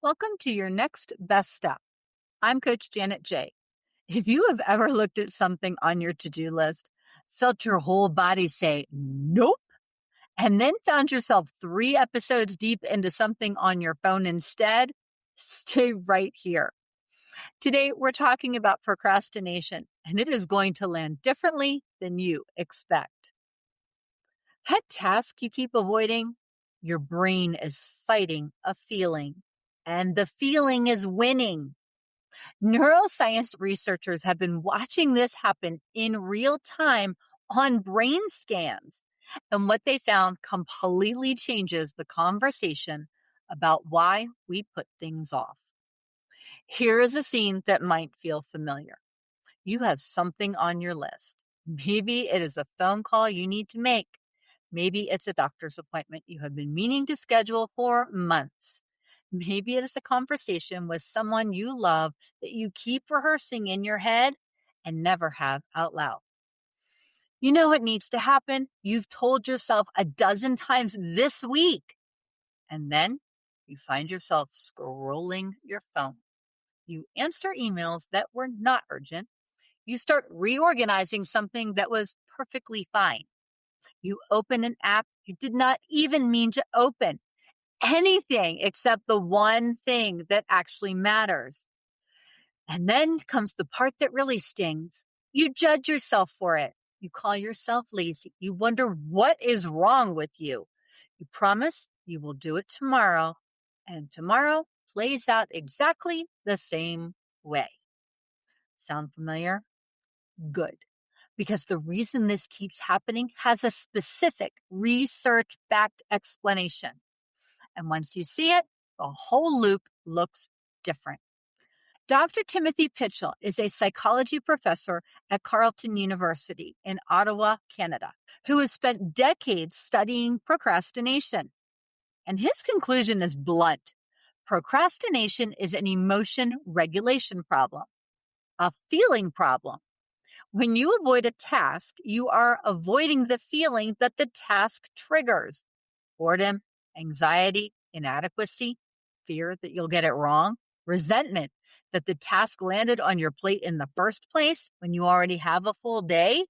Welcome to your next best step. I'm Coach Janet J. If you have ever looked at something on your to-do list, felt your whole body say, nope, and then found yourself 3 episodes deep into something on your phone instead, stay right here. Today, we're talking about procrastination, and it is going to land differently than you expect. That task you keep avoiding, your brain is fighting a feeling, and the feeling is winning. Neuroscience researchers have been watching this happen in real time on brain scans. And what they found completely changes the conversation about why we put things off. Here is a scene that might feel familiar. You have something on your list. Maybe it is a phone call you need to make. Maybe it's a doctor's appointment you have been meaning to schedule for months. Maybe it is a conversation with someone you love that you keep rehearsing in your head and never have out loud. You know what needs to happen? You've told yourself a dozen times this week. And then you find yourself scrolling your phone. You answer emails that were not urgent. You start reorganizing something that was perfectly fine. You open an app you did not even mean to open. Anything except the one thing that actually matters. And then comes the part that really stings. You judge yourself for it. You call yourself lazy. You wonder what is wrong with you. You promise you will do it tomorrow, and tomorrow plays out exactly the same way. Sound familiar? Good. Because the reason this keeps happening has a specific research-backed explanation. And once you see it, the whole loop looks different. Dr. Timothy Pitchell is a psychology professor at Carleton University in Ottawa, Canada, who has spent decades studying procrastination. And his conclusion is blunt. Procrastination is an emotion regulation problem, a feeling problem. When you avoid a task, you are avoiding the feeling that the task triggers. Boredom, anxiety, inadequacy, fear that you'll get it wrong, resentment that the task landed on your plate in the first place when you already have a full day.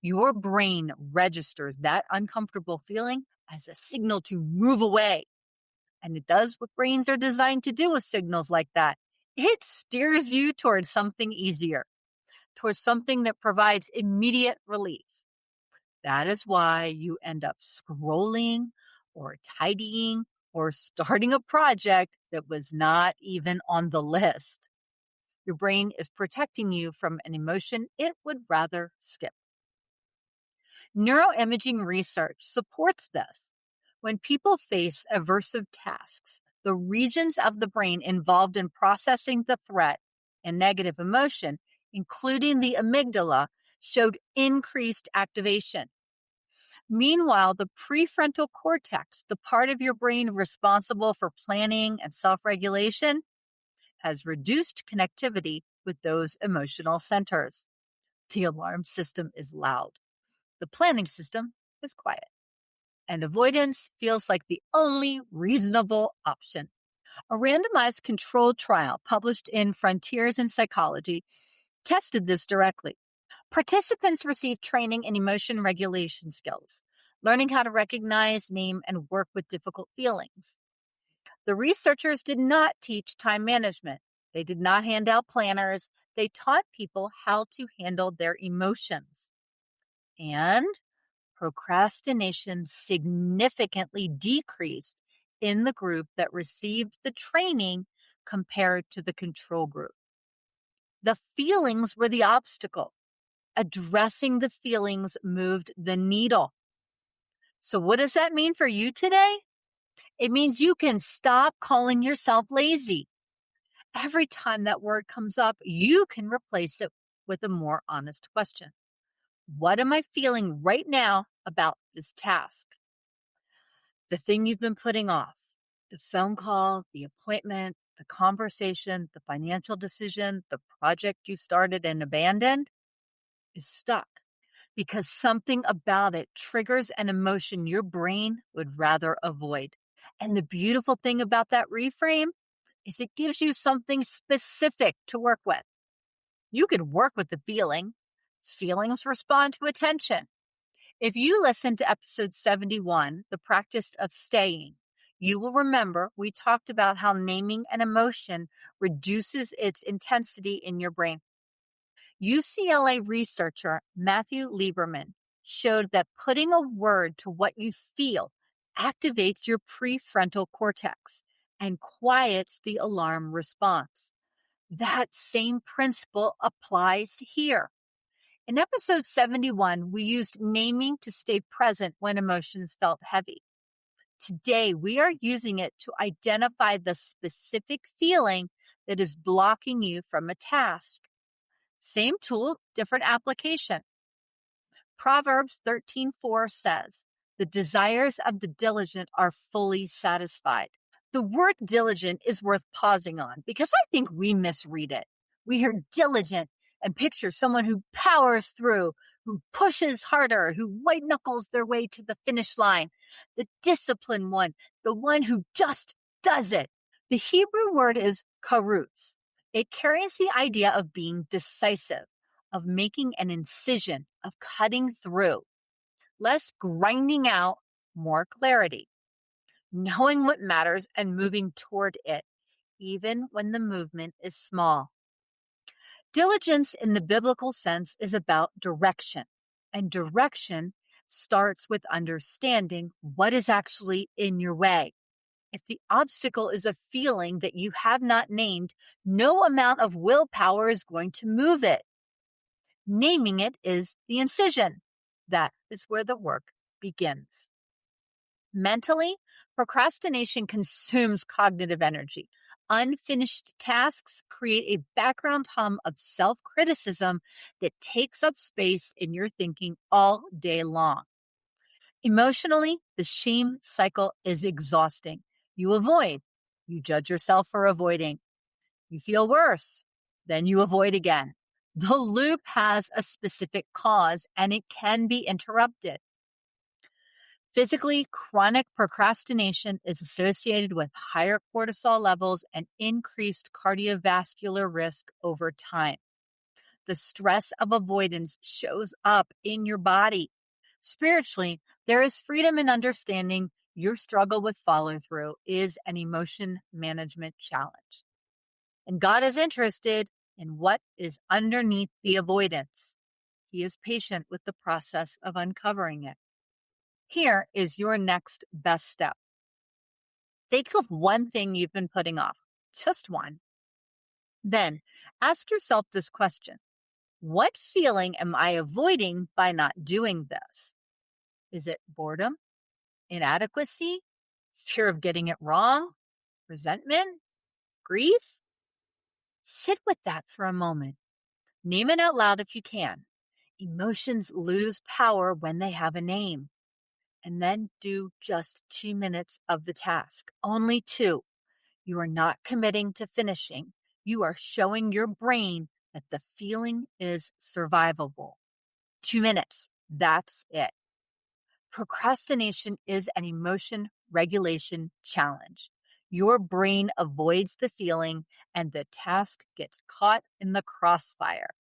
Your brain registers that uncomfortable feeling as a signal to move away. And it does what brains are designed to do with signals like that. It steers you towards something easier, towards something that provides immediate relief. That is why you end up scrolling or tidying or starting a project that was not even on the list. Your brain is protecting you from an emotion it would rather skip. Neuroimaging research supports this. When people face aversive tasks, the regions of the brain involved in processing the threat and negative emotion, including the amygdala, showed increased activation. Meanwhile, the prefrontal cortex, the part of your brain responsible for planning and self-regulation, has reduced connectivity with those emotional centers. The alarm system is loud. The planning system is quiet. And avoidance feels like the only reasonable option. A randomized controlled trial published in Frontiers in Psychology tested this directly. Participants received training in emotion regulation skills, learning how to recognize, name, and work with difficult feelings. The researchers did not teach time management. They did not hand out planners. They taught people how to handle their emotions. And procrastination significantly decreased in the group that received the training compared to the control group. The feelings were the obstacle. Addressing the feelings moved the needle. So what does that mean for you today? It means you can stop calling yourself lazy. Every time that word comes up, you can replace it with a more honest question. What am I feeling right now about this task? The thing you've been putting off, the phone call, the appointment, the conversation, the financial decision, the project you started and abandoned, is stuck because something about it triggers an emotion your brain would rather avoid. And the beautiful thing about that reframe is it gives you something specific to work with. You can work with the feeling. Feelings respond to attention. If you listen to episode 71, The Practice of Staying, you will remember we talked about how naming an emotion reduces its intensity in your brain. UCLA researcher Matthew Lieberman showed that putting a word to what you feel activates your prefrontal cortex and quiets the alarm response. That same principle applies here. In episode 71, we used naming to stay present when emotions felt heavy. Today, we are using it to identify the specific feeling that is blocking you from a task. Same tool, different application. Proverbs 13:4 says, "The desires of the diligent are fully satisfied." The word diligent is worth pausing on because I think we misread it. We hear diligent and picture someone who powers through, who pushes harder, who white knuckles their way to the finish line. The disciplined one, the one who just does it. The Hebrew word is karutz. It carries the idea of being decisive, of making an incision, of cutting through. Less grinding out, more clarity. Knowing what matters and moving toward it, even when the movement is small. Diligence in the biblical sense is about direction, and direction starts with understanding what is actually in your way. If the obstacle is a feeling that you have not named, no amount of willpower is going to move it. Naming it is the incision. That is where the work begins. Mentally, procrastination consumes cognitive energy. Unfinished tasks create a background hum of self-criticism that takes up space in your thinking all day long. Emotionally, the shame cycle is exhausting. You avoid. You judge yourself for avoiding. You feel worse. Then you avoid again. The loop has a specific cause and it can be interrupted. Physically, chronic procrastination is associated with higher cortisol levels and increased cardiovascular risk over time. The stress of avoidance shows up in your body. Spiritually, there is freedom in understanding your struggle with follow-through is an emotion management challenge. And God is interested in what is underneath the avoidance. He is patient with the process of uncovering it. Here is your next best step. Think of one thing you've been putting off, just one. Then ask yourself this question. What feeling am I avoiding by not doing this? Is it boredom, inadequacy, fear of getting it wrong, resentment, grief? Sit with that for a moment. Name it out loud if you can. Emotions lose power when they have a name. And then do just 2 minutes of the task. Only 2. You are not committing to finishing. You are showing your brain that the feeling is survivable. 2 minutes. That's it. Procrastination is an emotion regulation challenge. Your brain avoids the feeling and the task gets caught in the crossfire.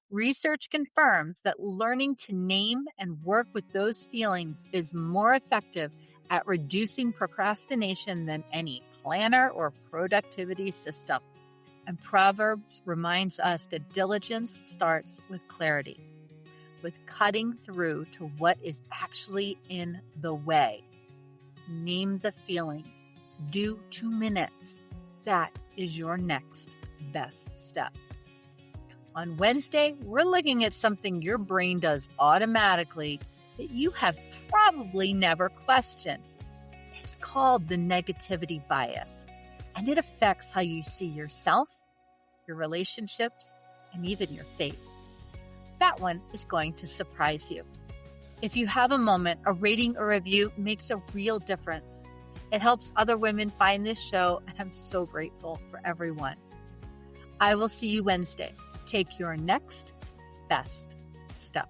Research confirms that learning to name and work with those feelings is more effective at reducing procrastination than any planner or productivity system. And Proverbs reminds us that diligence starts with clarity, with cutting through to what is actually in the way. Name the feeling. Do 2 minutes. That is your next best step. On Wednesday, we're looking at something your brain does automatically that you have probably never questioned. It's called the negativity bias, and it affects how you see yourself, your relationships, and even your faith. That one is going to surprise you. If you have a moment, a rating or review makes a real difference. It helps other women find this show, and I'm so grateful for everyone. I will see you Wednesday. Take your next best step.